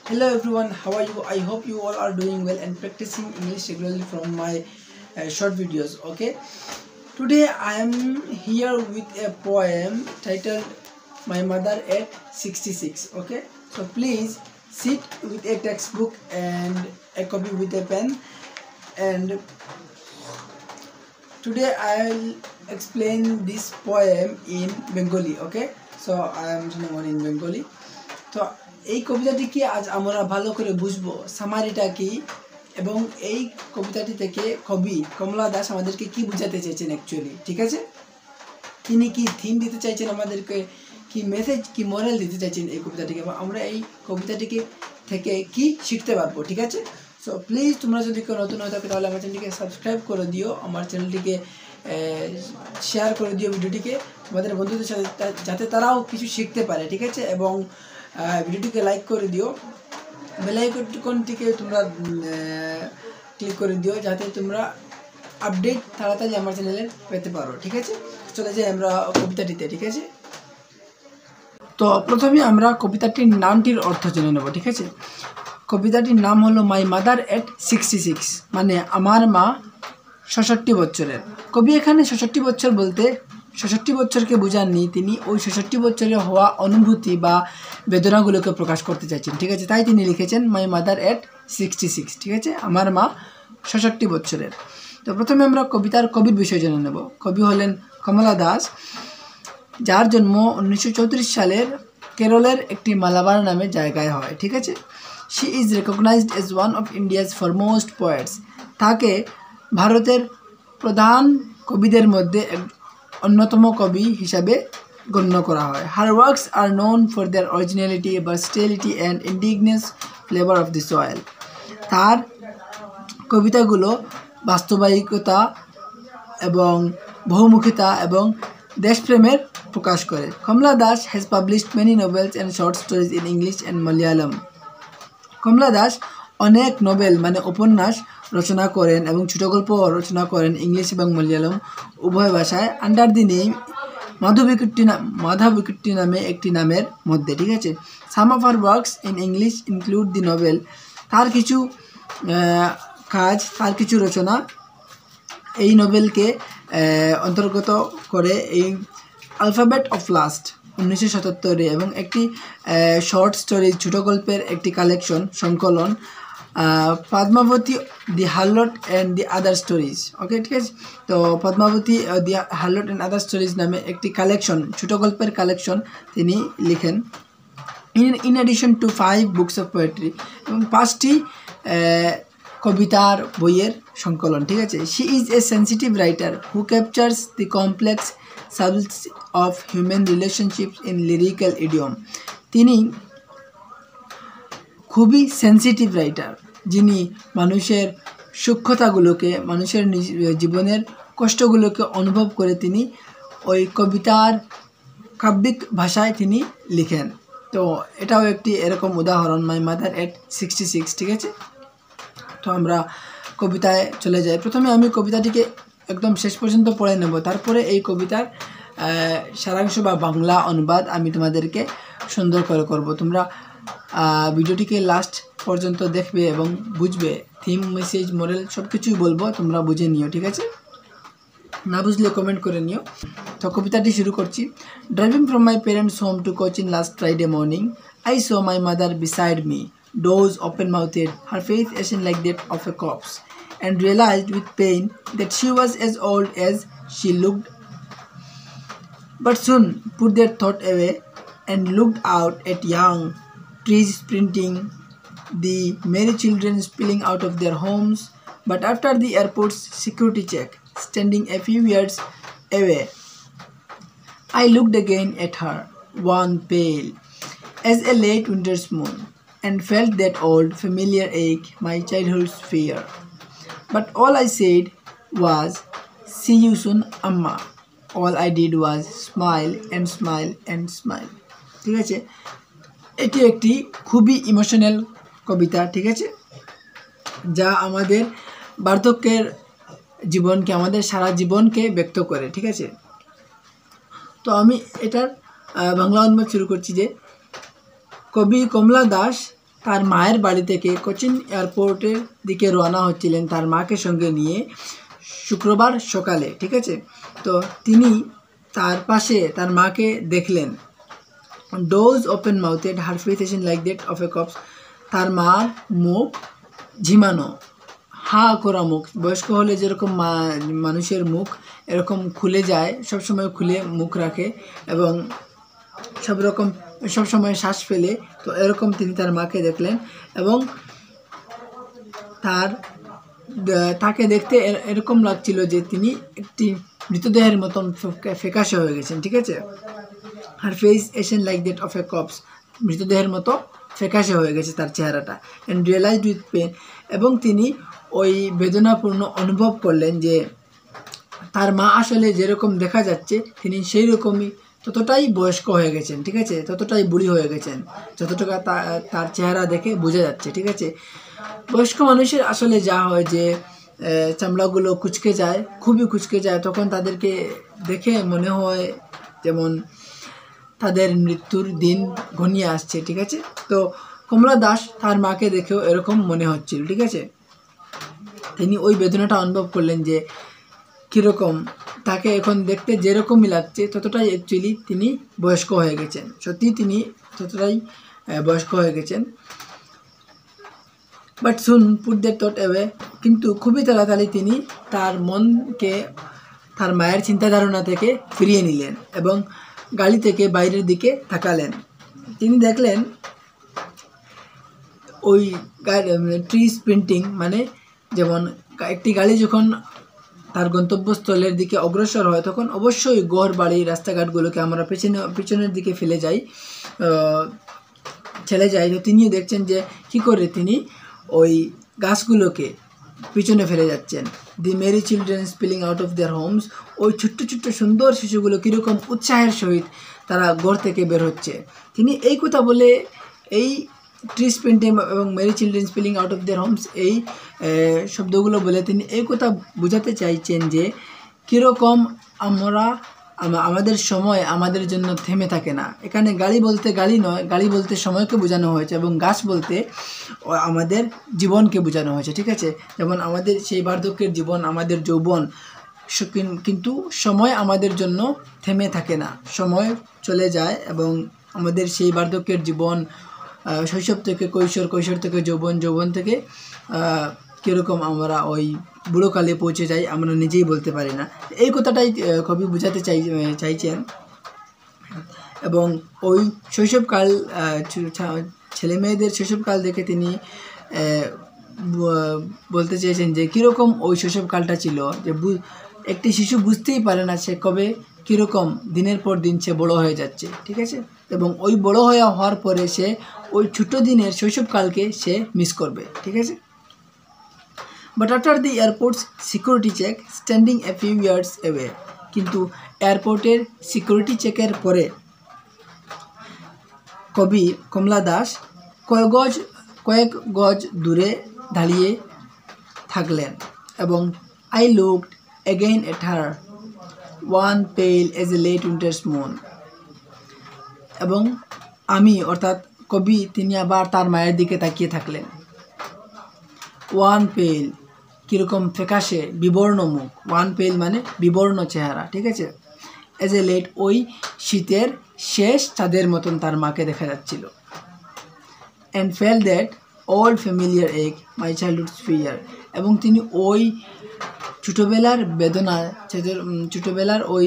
Hello everyone, how are you? I hope you all are doing well and practicing English regularly from my short videos. Okay, today I am here with a poem titled My Mother at 66. Okay, so please sit with a textbook and a copy with a pen, and today I'll explain this poem in Bengali. Okay, so I am someone in Bengali. তো এই কবিতাটিকে আজ আমরা ভালো করে বুঝবো সামারিটা কি এবং এই কবিতাটি থেকে কবি কমলা দাস আমাদেরকে কি বোঝাতে চাইছেন অ্যাকচুয়ালি, ঠিক আছে? তিনি কি থিম দিতে চাইছেন আমাদেরকে, কি মেসেজ, কি মোরাল দিতে চাইছেন এই কবিতাটিকে, এবং আমরা এই কবিতাটিকে থেকে কি শিখতে পারবো, ঠিক আছে? সো প্লিজ তোমরা যদি কেউ নতুন হয়ে থাকো তাহলে আমার চ্যানেলটিকে সাবস্ক্রাইব করে দিও, আমার চ্যানেলটিকে শেয়ার করে দিও ভিডিওটিকে তোমাদের বন্ধুদের সাথে, যাতে তারাও কিছু শিখতে পারে, ঠিক আছে? এবং ভিডিওটিকে লাইক করে দিও, বেল আইকনটিকে তোমরা ক্লিক করে দিও যাতে তোমরা আপডেট তাড়াতাড়ি আমার চ্যানেলে পেতে পারো, ঠিক আছে? চলে যাই আমরা কবিতাটিতে, ঠিক আছে? তো প্রথমে আমরা কবিতাটির নামটির অর্থ জেনে নেব, ঠিক আছে? কবিতাটির নাম হলো মাই মাদার এট 66, মানে আমার মা 66 বছরের। কবি এখানে 66 বছর বলতে 66 বছরকে বোঝাননি, তিনি ওই 66 বছরে হওয়া অনুভূতি বা বেদনাগুলোকে প্রকাশ করতে চাইছেন, ঠিক আছে? তাই তিনি লিখেছেন মাই মাদার এট 66, ঠিক আছে? আমার মা 66 বছরের। তো প্রথমে আমরা কবির বিষয় জেনে নেব। কবি হলেন কমলা দাস, যার জন্ম 1934 সালের কেরলের একটি মালাবার নামে জায়গায় হয়, ঠিক আছে? She is recognised as one of India's foremost poets. তাকে ভারতের প্রধান কবিদের মধ্যে অন্যতম কবি হিসাবে গণ্য করা হয়। Her works are known for their originality, versatility and indigenous flavour of the soil. তার কবিতাগুলো বাস্তবায়িকতা এবং বহুমুখিতা এবং দেশপ্রেমের প্রকাশ করে। Kamala Das has published many novels and short stories in English and Malayalam. Kamala Das অনেক নোবেল মানে উপন্যাস রচনা করেন এবং ছোট গল্প রচনা করেন ইংলিশ এবং মালয়ালম উভয় ভাষায়, আন্ডার দি নেম মাধবীকুট্টি নামে একটি নামের মধ্যে, ঠিক আছে? Some of her works in English include the novel. তার কিছু কাজ, তার কিছু রচনা এই নোবেলকে অন্তর্গত করে। এই অ্যালফাবেট অফ লাস্ট 1977 এবং একটি শর্ট স্টোরি ছোট গল্পের একটি কালেকশন সংকলন Padmavati the harlot and the other stories. Okay, ঠিক আছে? তো Padmavati the harlot and other stories নামে একটি কালেকশন, ছোট গল্পের কালেকশন তিনি লিখেন। In addition to 5 books of poetry, এবং 5টি কবিতার বইয়ের সংকলন, ঠিক আছে? She is a sensitive writer who captures the complex subjects of human relationships in lyrical idiom. তিনি খুবই সেন্সিটিভ রাইটার, যিনি মানুষের সূক্ষ্মতাগুলোকে, মানুষের জীবনের কষ্টগুলোকে অনুভব করে তিনি ওই কবিতার কাব্যিক ভাষায় তিনি লিখেন। তো এটাও একটি এরকম উদাহরণ, মাই মাদার এট 66, ঠিক আছে? তো আমরা কবিতায় চলে যাই। প্রথমে আমি কবিতাটিকে একদম শেষ পর্যন্ত পড়ে নেব, তারপরে এই কবিতার সারাংশ বা বাংলা অনুবাদ আমি তোমাদেরকে সুন্দর করে করব। তোমরা ভিডিওটিকে লাস্ট পর্যন্ত দেখবে এবং বুঝবে, থিম, মেসেজ, মোরাল সব কিছুই বলবো, তোমরা বুঝে নিও, ঠিক আছে? না বুঝলে কমেন্ট করে নিও। তো কবিতাটি শুরু করছি। Driving from my parents home to Cochin last Friday morning, I saw my mother beside me, doors open-mouthed, her face ashen like that of a corpse, and realized with pain that she was as old as she looked, but soon put that thought away and looked out at young trees sprinting, the merry children spilling out of their homes. But after the airport's security check, standing a few yards away, I looked again at her, one pale as a late winter's moon, and felt that old familiar ache, my childhood's fear. But all I said was, see you soon, Amma. All I did was smile and smile and smile. ঠিক আছে? এটি একটি খুবই emotional কবিতা, ঠিক আছে? যা আমাদের বার্ধক্যের জীবনকে, আমাদের সারা জীবনকে ব্যক্ত করে, ঠিক আছে? তো আমি এটার বাংলা অনুবাদ শুরু করছি যে কবি কমলা দাস তার মায়ের বাড়ি থেকে কোচিন এয়ারপোর্টের দিকে রওনা হচ্ছিলেন তার মাকে সঙ্গে নিয়ে শুক্রবার সকালে, ঠিক আছে। তো তিনি তার পাশে তার মাকে দেখলেন। Doze open mouthed, her face ashen like that of a corpse. তার মার মুখ ঝিমানো, হা করা মুখ। বয়স্ক হলে যেরকম মানুষের মুখ এরকম খুলে যায়, সবসময় খুলে মুখ রাখে এবং সবসময় শ্বাস ফেলে, তো এরকম তিনি তার মাকে দেখলেন এবং তাকে দেখতে এরকম লাগছিল যে তিনি একটি মৃতদেহের মতন ফ্যাকাশে হয়ে গেছেন, ঠিক আছে। Her face ashen like that of a corpse, মৃতদেহের মতো ফ্যাকাশে হয়ে গেছে তার চেহারাটা। অ্যান্ড রিয়েলাইজড উইথ পেন, এবং তিনি ওই বেদনাপূর্ণ অনুভব করলেন যে তার মা আসলে যেরকম দেখা যাচ্ছে তিনি সেই রকমই ততটাই বয়স্ক হয়ে গেছেন, ঠিক আছে, ততটাই বুড়ি হয়ে গেছেন যতটুকু তার চেহারা দেখে বোঝা যাচ্ছে, ঠিক আছে। বয়স্ক মানুষের আসলে যা হয় যে চামড়াগুলো কুঁচকে যায়, খুবই কুঁচকে যায়, তখন তাদেরকে দেখে মনে হয় যেমন তাদের মৃত্যুর দিন ঘনিয়ে আসছে, ঠিক আছে। তো কমলা দাস তার মাকে দেখেও এরকম মনে হচ্ছিল, ঠিক আছে। তিনি ওই বেদনাটা অনুভব করলেন যে কীরকম তাকে এখন দেখতে যেরকমই লাগছে ততটাই অ্যাকচুয়ালি তিনি বয়স্ক হয়ে গেছেন, সত্যি তিনি ততটাই বয়স্ক হয়ে গেছেন। But soon put that thought away, কিন্তু খুবই তাড়াতাড়ি তিনি তার মনকে তার মায়ের চিন্তা ধারণা থেকে ফিরিয়ে নিলেন এবং গাড়ি থেকে বাইরের দিকে তাকালেন। তিনি দেখলেন ওই ট্রি স্প্রিন্টিং, মানে যেমন একটি গাড়ি যখন তার গন্তব্যস্থলের দিকে অগ্রসর হয় তখন অবশ্যই ঘর বাড়ি রাস্তাঘাটগুলোকে আমরা পিছনের দিকে ফেলে যাই, ছেড়ে যাই। তো তিনিও দেখছেন যে কী করে তিনি ওই গাছগুলোকে পিছনে ফেলে যাচ্ছেন। The merry children spilling out of their homes, ওই ছোট্ট ছোট্ট সুন্দর শিশুগুলো কীরকম উৎসাহের সহিত তারা ঘর থেকে বের হচ্ছে। তিনি এই কথা বলে, এই ট্রি স্প্রিন্টিং এবং merry children spilling out of their homes, এই শব্দগুলো বলে তিনি এই কথা বোঝাতে চাইছেন যে কীরকম আমাদের সময় আমাদের জন্য থেমে থাকে না। এখানে গাড়ি বলতে গাড়ি নয়, গাড়ি বলতে সময়কে বোঝানো হয়েছে এবং গাছ বলতে আমাদের জীবনকে বোঝানো হয়েছে, ঠিক আছে। যেমন আমাদের সেই বার্ধক্যের জীবন, আমাদের যৌবন, কিন্তু সময় আমাদের জন্য থেমে থাকে না, সময় চলে যায় এবং আমাদের সেই বার্ধক্যের জীবন, শৈশব থেকে কৈশোর, কৈশোর থেকে যৌবন, যৌবন থেকে কীরকম আমরা ওই বুড়োকালে পৌঁছে যাই আমরা নিজেই বলতে পারি না। এই কথাটাই কবি বোঝাতে চাইছেন এবং ওই শৈশবকাল, ছেলে মেয়েদের শৈশবকাল দেখে তিনি বলতে চেয়েছেন যে কীরকম ওই শৈশবকালটা ছিল, যে একটি শিশু বুঝতেই পারে না সে কবে কীরকম দিনের পর দিন সে বড়ো হয়ে যাচ্ছে, ঠিক আছে। এবং ওই বড়ো হওয়ার পরে সে ওই ছোটো দিনের শৈশবকালকে সে মিস করবে, ঠিক আছে। But after the airport's security check, standing a few yards away, কিন্তু এয়ারপোর্টের সিকিউরিটি চেকের পরে কবি কমলা দাস কয়েক গজ দূরে দাঁড়িয়ে থাকলেন এবং I looked again at her, one pale as a late winter's moon, এবং আমি অর্থাৎ কবি তিনি আবার তার মায়ের দিকে তাকিয়ে থাকলেন। ওয়ান পেল, কীরকম ফ্যাকাশে বিবর্ণ মুখ, ওয়ান পেল মানে বিবর্ণ চেহারা, ঠিক আছে। এজ এ লেট, ওই শীতের শেষ চাঁদের মতন তার মাকে দেখা যাচ্ছিল। And fail that old familiar এক মাই চাইল্ডহুডস ফিয়ার, এবং তিনি ওই ছোটোবেলার বেদনা, ছোটোবেলার ওই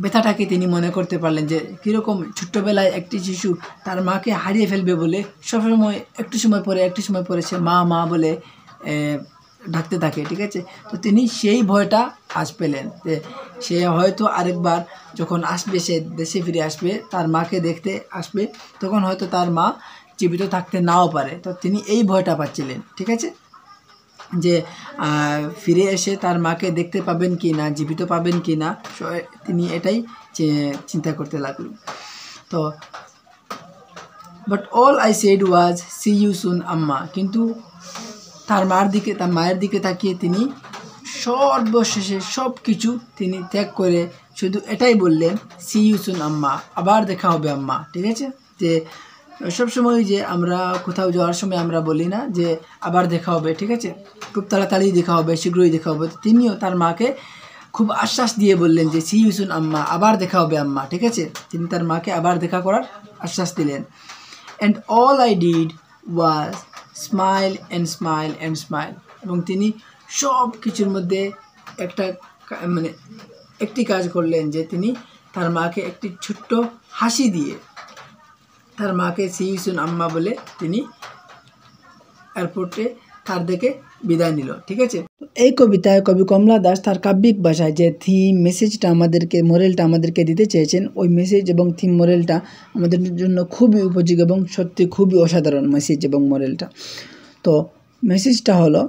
ব্যথাটাকে তিনি মনে করতে পারলেন যে কীরকম ছোট্টবেলায় একটি শিশু তার মাকে হারিয়ে ফেলবে বলে সবসময় একটু সময় পরে সে মা মা বলে ডাকতে থাকে, ঠিক আছে। তো তিনি সেই ভয়টা আজ পেলেন যে সে হয়তো আরেকবার যখন আসবে, সে দেশে ফিরে আসবে, তার মাকে দেখতে আসবে, তখন হয়তো তার মা জীবিত থাকতে নাও পারে। তো তিনি এই ভয়টা পাচ্ছিলেন, ঠিক আছে, যে ফিরে এসে তার মাকে দেখতে পাবেন কি না, জীবিত পাবেন কি না, তিনি এটাই চিন্তা করতে লাগলেন। তো but all I said was see you soon আম্মা, কিন্তু তার মায়ের দিকে তাকিয়ে তিনি সর্বশেষে সব কিছু তিনি ত্যাগ করে শুধু এটাই বললেন, সি ইউ সুন আম্মা, আবার দেখা হবে আম্মা, ঠিক আছে। যে সবসময় যে আমরা কোথাও যাওয়ার সময় আমরা বলি না যে আবার দেখা হবে, ঠিক আছে, খুব তাড়াতাড়ি দেখা হবে, শীঘ্রই দেখা হবে। তিনিও তার মাকে খুব আশ্বাস দিয়ে বললেন যে সি ইউ সুন আম্মা, আবার দেখা হবে আম্মা, ঠিক আছে। তিনি তার মাকে আবার দেখা করার আশ্বাস দিলেন। And all I did was smile and smile and smile. এবং তিনি সব কিছুর মধ্যে একটি কাজ করলেন যে তিনি তার মাকে একটি ছোট্ট হাসি দিয়ে তার মাকে সি ইউ সুন আম্মা বলে তিনি এয়ারপোর্টে তার দেখে বিদায় নিল, ঠিক আছে। এই কবিতায় কবি কমলা দাস তার কাব্যিক ভাষায় যে থিম মেসেজটা মোরালটা আমাদেরকে দিতে চেয়েছেন, ওই মেসেজ এবং থিম মোরালটা আমাদের জন্য খুবই উপযোগী এবং সত্যি খুবই অসাধারণ মেসেজ এবং মোরালটা। তো মেসেজটা হলো,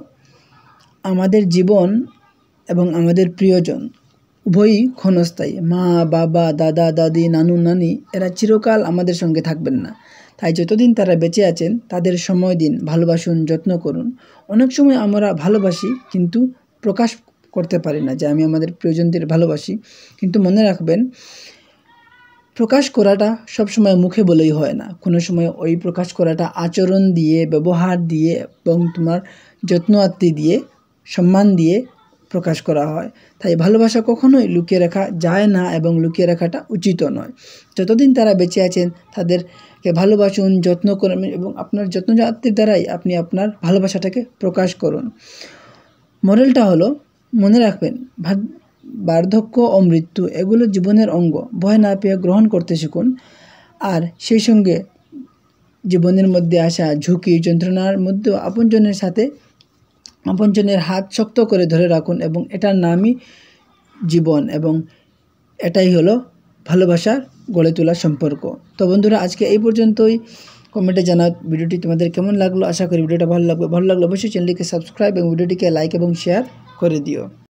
আমাদের জীবন এবং আমাদের প্রিয়জন উভয়ই ক্ষণস্থায়ী। মা বাবা দাদা দাদি নানু নানি এরা চিরকাল আমাদের সঙ্গে থাকবেন না, তাই যতদিন তারা বেঁচে আছেন তাদের সময় দিন, ভালোবাসুন, যত্ন করুন। অনেক সময় আমরা ভালোবাসি কিন্তু প্রকাশ করতে পারি না যে আমি আমাদের প্রিয়জনদের ভালোবাসি, কিন্তু মনে রাখবেন প্রকাশ করাটা সবসময় মুখে বলেই হয় না, কোনো সময় ওই প্রকাশ করাটা আচরণ দিয়ে, ব্যবহার দিয়ে এবং তোমার যত্ন আত্তি দিয়ে, সম্মান দিয়ে প্রকাশ করা হয়। তাই ভালোবাসা কখনোই লুকিয়ে রাখা যায় না এবং লুকিয়ে রাখাটা উচিত নয়। যতদিন তারা বেঁচে আছেন তাদেরকে ভালোবাসুন, যত্ন করুন এবং আপনার যত্ন আত্তির দ্বারাই আপনি আপনার ভালোবাসাটাকে প্রকাশ করুন। মোরালটা হলো, মনে রাখবেন বার্ধক্য ও মৃত্যু এগুলো জীবনের অঙ্গ, ভয় না পেয়ে গ্রহণ করতে শিখুন। আর সেই সঙ্গে জীবনের মধ্যে আসা ঝুঁকি যন্ত্রণার মধ্যেও আপনজনের হাত শক্ত করে ধরে রাখুন এবং এটার নামই জীবন এবং এটাই হলো ভালোবাসার গড়ে তোলা সম্পর্ক। তো বন্ধুরা, আজকে এই পর্যন্তই। কমেন্টে জানাও ভিডিওটি তোমাদের কেমন লাগলো। আশা করি ভিডিওটা ভালো লাগলো অবশ্যই চ্যানেলটিকে সাবস্ক্রাইব এবং ভিডিওটিকে লাইক এবং শেয়ার করে দিও।